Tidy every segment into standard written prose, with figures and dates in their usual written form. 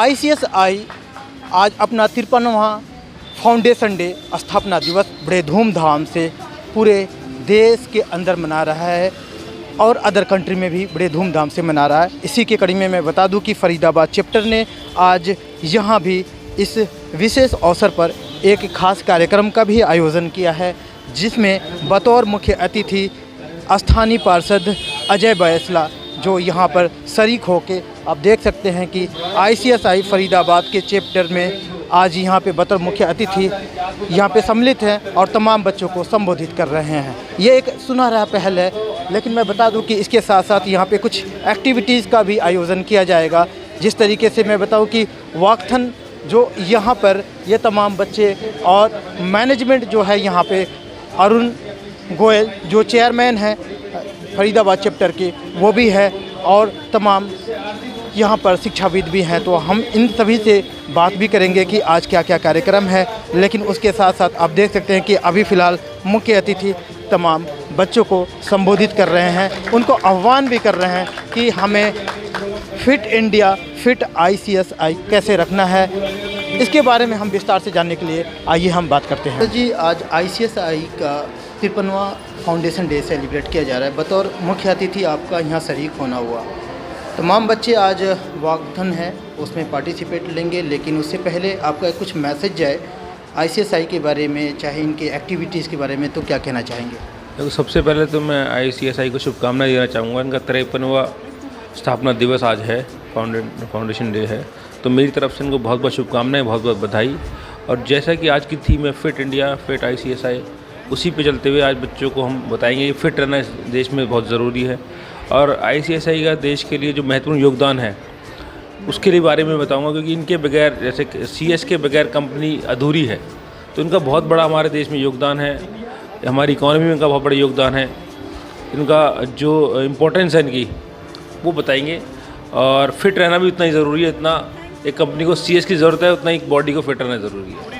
ICSI आज अपना 53वां foundation day स्थापना दिवस बड़े धूमधाम से पूरे देश के अंदर मना रहा है और अदर कंट्री में भी बड़े धूमधाम से मना रहा है। इसी के कड़ी में मैं बता दूं कि फरीदाबाद चैप्टर ने आज यहाँ भी इस विशेष अवसर पर एक खास कार्यक्रम का भी आयोजन किया है, जिसमें बतौर मुख्य अतिथि स्थानीय पार्षद अजय बैसला जो यहाँ पर शरीक होके आप देख सकते हैं कि ICSI फरीदाबाद के चैप्टर में आज यहाँ पे बतौर मुख्य अतिथि यहाँ पे सम्मिलित हैं और तमाम बच्चों को संबोधित कर रहे हैं। ये एक सुनहरा पहल है, लेकिन मैं बता दूं कि इसके साथ साथ यहाँ पे कुछ एक्टिविटीज़ का भी आयोजन किया जाएगा। जिस तरीके से मैं बताऊं कि वॉकथन जो यहाँ पर ये तमाम बच्चे और मैनेजमेंट जो है यहाँ पे अरुण गोयल जो चेयरमैन हैं फरीदाबाद चैप्टर के वो भी है और तमाम यहाँ पर शिक्षाविद भी हैं, तो हम इन सभी से बात भी करेंगे कि आज क्या क्या कार्यक्रम है। लेकिन उसके साथ साथ आप देख सकते हैं कि अभी फ़िलहाल मुख्य अतिथि तमाम बच्चों को संबोधित कर रहे हैं, उनको आह्वान भी कर रहे हैं कि हमें फिट इंडिया फिट ICSI कैसे रखना है। इसके बारे में हम विस्तार से जानने के लिए आइए हम बात करते हैं। जी, आज ICSI का 53वां फाउंडेशन डे सेलिब्रेट किया जा रहा है। बतौर मुख्य अतिथि आपका यहाँ शरीक होना हुआ। तमाम बच्चे आज वॉकथन है उसमें पार्टिसिपेट लेंगे, लेकिन उससे पहले आपका कुछ मैसेज है ICSI के बारे में, चाहे इनके एक्टिविटीज़ के बारे में, तो क्या कहना चाहेंगे? तो सबसे पहले तो मैं ICSI को शुभकामनाएं देना चाहूँगा। इनका 53वां स्थापना दिवस आज है, फाउंडेशन डे है, तो मेरी तरफ से इनको बहुत बहुत शुभकामनाएं, बहुत बहुत बधाई। और जैसा कि आज की थीम है फिट इंडिया फिट ICSI, उसी पे चलते हुए आज बच्चों को हम बताएंगे कि फिट रहना इस देश में बहुत ज़रूरी है और ICSI का देश के लिए जो महत्वपूर्ण योगदान है उसके लिए बारे में बताऊंगा, क्योंकि इनके बगैर, जैसे CS के बगैर कंपनी अधूरी है, तो इनका बहुत बड़ा हमारे देश में योगदान है, हमारी इकॉनमी में इनका बहुत बड़ा योगदान है। इनका जो इम्पोर्टेंस है इनकी वो बताएंगे। और फिट रहना भी उतना ही ज़रूरी है, इतना एक कंपनी को CS की ज़रूरत है उतना ही बॉडी को फिट रहना ज़रूरी है।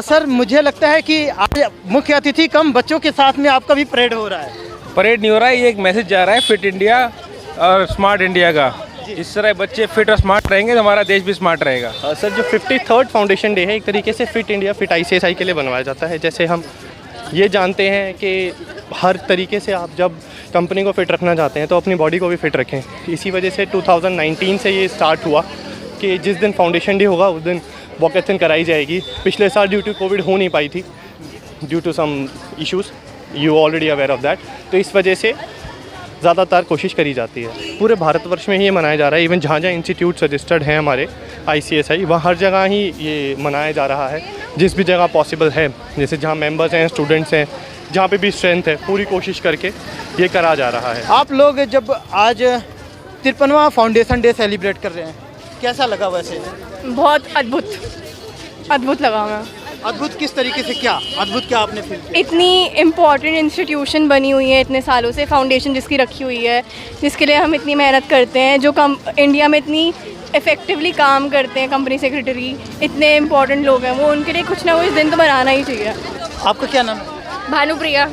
सर, मुझे लगता है कि आज मुख्य अतिथि कम बच्चों के साथ में आपका भी परेड हो रहा है। परेड नहीं हो रहा है, ये एक मैसेज जा रहा है फिट इंडिया और स्मार्ट इंडिया का। इस तरह बच्चे फिट और स्मार्ट रहेंगे तो हमारा देश भी स्मार्ट रहेगा। सर, जो 53rd फाउंडेशन डे है एक तरीके से फिट इंडिया फिट ICSI के लिए बनवाया जाता है। जैसे हम ये जानते हैं कि हर तरीके से आप जब कंपनी को फिट रखना चाहते हैं तो अपनी बॉडी को भी फिट रखें। इसी वजह से 2019 से ये स्टार्ट हुआ कि जिस दिन फाउंडेशन डे होगा उस दिन वॉकथन कराई जाएगी। पिछले साल ड्यू टू कोविड हो नहीं पाई थी, due to some issues, you already aware of that. तो इस वजह से ज़्यादातर कोशिश करी जाती है। पूरे भारतवर्ष में ही ये मनाया जा रहा है। इवन जहाँ जहाँ इंस्टीट्यूट रजिस्टर्ड हैं हमारे ICSI, वहाँ हर जगह ही ये मनाया जा रहा है। जिस भी जगह पॉसिबल है, जैसे जहाँ मेंबर्स हैं, स्टूडेंट्स हैं, जहाँ पे भी स्ट्रेंथ है, पूरी कोशिश करके ये करा जा रहा है। आप लोग जब आज 53वां फाउंडेशन डे सेलिब्रेट कर रहे हैं, कैसा लगा? वैसे बहुत अद्भुत लगा हमें। अद्भुत किस तरीके से? क्या अद्भुत क्या आपने फील किया? इतनी इम्पॉर्टेंट इंस्टीट्यूशन बनी हुई है इतने सालों से, फाउंडेशन जिसकी रखी हुई है, जिसके लिए हम इतनी मेहनत करते हैं, जो इंडिया में इतनी इफ़ेक्टिवली काम करते हैं, कंपनी सेक्रेटरी, इतने इम्पॉर्टेंट लोग हैं, वो उनके लिए कुछ ना कुछ दिन तो मनाना ही चाहिए। आपका क्या नाम है? भानुप्रिया।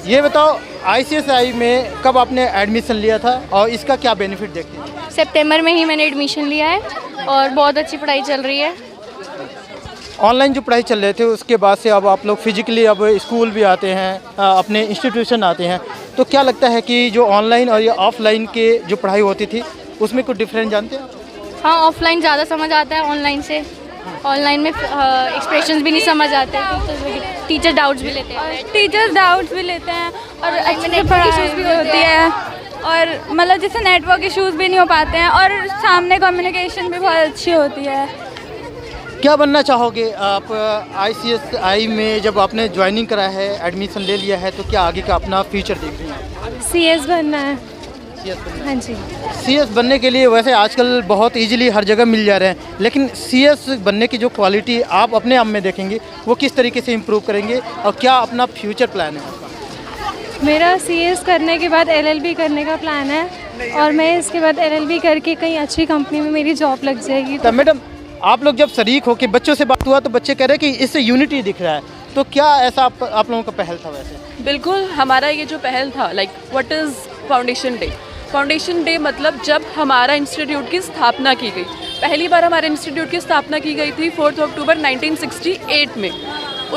ये बताओ, ICSI में कब आपने एडमिशन लिया था और इसका क्या बेनिफिट देखते हैं? सितंबर में ही मैंने एडमिशन लिया है और बहुत अच्छी पढ़ाई चल रही है। ऑनलाइन जो पढ़ाई चल रहे थे उसके बाद से अब आप लोग फिजिकली अब स्कूल भी आते हैं, अपने इंस्टीट्यूशन आते हैं, तो क्या लगता है कि जो ऑनलाइन और ये ऑफलाइन के जो पढ़ाई होती थी उसमें कुछ डिफरेंस जानते हैं? हाँ, ऑफलाइन ज़्यादा समझ आता है ऑनलाइन से। ऑनलाइन में एक्सप्रेशंस भी नहीं समझ आते, टीचर डाउट्स भी लेते हैं और अच्छे पढ़ाई इश्यूज़ भी होती है, और मतलब जैसे नेटवर्क इश्यूज़ भी नहीं हो पाते हैं, और सामने कम्युनिकेशन भी बहुत अच्छी होती है। क्या बनना चाहोगे आप ICSI में? जब आपने ज्वाइनिंग करा है, एडमिशन ले लिया है, तो क्या आगे का अपना फ्यूचर देख रही हैं? CS बनना है। हाँ जी। CS बनने के लिए वैसे आजकल बहुत इजीली हर जगह मिल जा रहे हैं, लेकिन CS बनने की जो क्वालिटी आप अपने आप में देखेंगे वो किस तरीके से इम्प्रूव करेंगे और क्या अपना फ्यूचर प्लान है आपका? मेरा CS करने के बाद LLB करने का प्लान है, और मैं इसके बाद LLB करके कहीं अच्छी कंपनी में मेरी जॉब लग जाएगी। तो मैडम, आप लोग जब शरीक हो के बच्चों से बात हुआ तो बच्चे कह रहे हैं कि इससे यूनिटी दिख रहा है, तो क्या ऐसा आप लोगों का पहल था? वैसे बिल्कुल, हमारा ये जो पहल था, like what is foundation day? Foundation day मतलब जब हमारा इंस्टीट्यूट की स्थापना की गई, पहली बार हमारे इंस्टीट्यूट की स्थापना की गई थी 4 अक्टूबर 1968 में।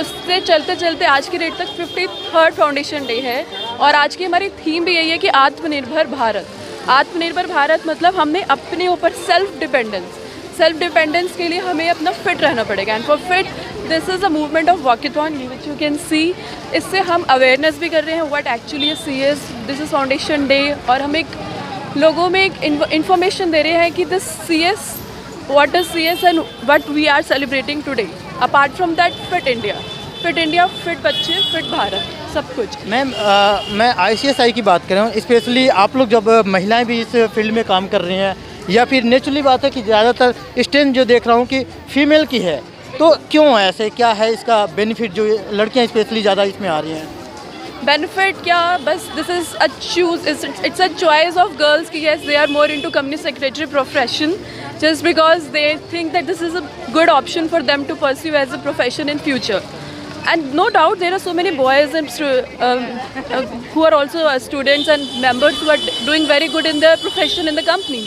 उससे चलते चलते आज की डेट तक 53rd फाउंडेशन डे है और आज की हमारी थीम भी यही है कि आत्मनिर्भर भारत। आत्मनिर्भर भारत मतलब हमने अपने ऊपर सेल्फ डिपेंडेंस के लिए हमें अपना फिट रहना पड़ेगा। And for fit this is a movement of walkathon which you can see. इससे हम अवेयरनेस भी कर रहे हैं what actually see is, this is foundation day, और हम एक लोगों में एक इन्फॉर्मेशन दे रहे हैं कि this C S, what is C S and what we are celebrating today. Apart from that fit India, fit बच्चे, फिट भारत, सब कुछ। मैम मैं ICSI की बात कर रहा हूँ, स्पेशली आप लोग जब महिलाएं भी इस फील्ड में काम कर रही हैं, या फिर नेचुरली बात है कि ज़्यादातर स्ट्रेंथ जो देख रहा हूँ कि फीमेल की है, तो क्यों ऐसे, क्या है इसका बेनिफिट जो लड़कियाँ स्पेशली ज़्यादा इसमें आ रही हैं? बेनिफिट क्या, बस this is a choose, it's a choice of girls कि yes they are more into company secretary profession just because they think that this is a good option for them to pursue as a profession in future. And no doubt there are so many boys and who are also students and members who are doing very good in their profession in the company.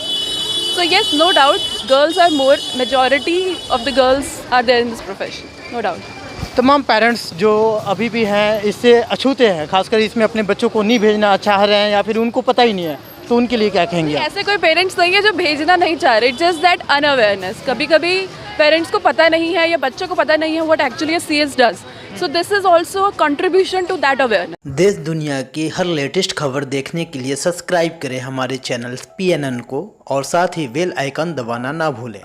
So yes, no doubt girls are more, majority of the girls are there in this profession, no doubt. तमाम parents जो अभी भी हैं इससे अछूते हैं, खासकर इसमें अपने बच्चों को नहीं भेजना चाह रहे हैं या फिर उनको पता ही नहीं है, तो उनके लिए क्या कहेंगे आप? ऐसे कोई पेरेंट्स नहीं है जो भेजना नहीं चाह रहे, जस्ट दैट अनअवेयरनेस। कभी कभी पेरेंट्स को पता नहीं है या बच्चों को पता नहीं है what actually CS does, so this is also a contribution to that awareness. देश दुनिया की हर लेटेस्ट खबर देखने के लिए सब्सक्राइब करें हमारे चैनल PNN को और साथ ही बेल आइकन दबाना ना भूलें।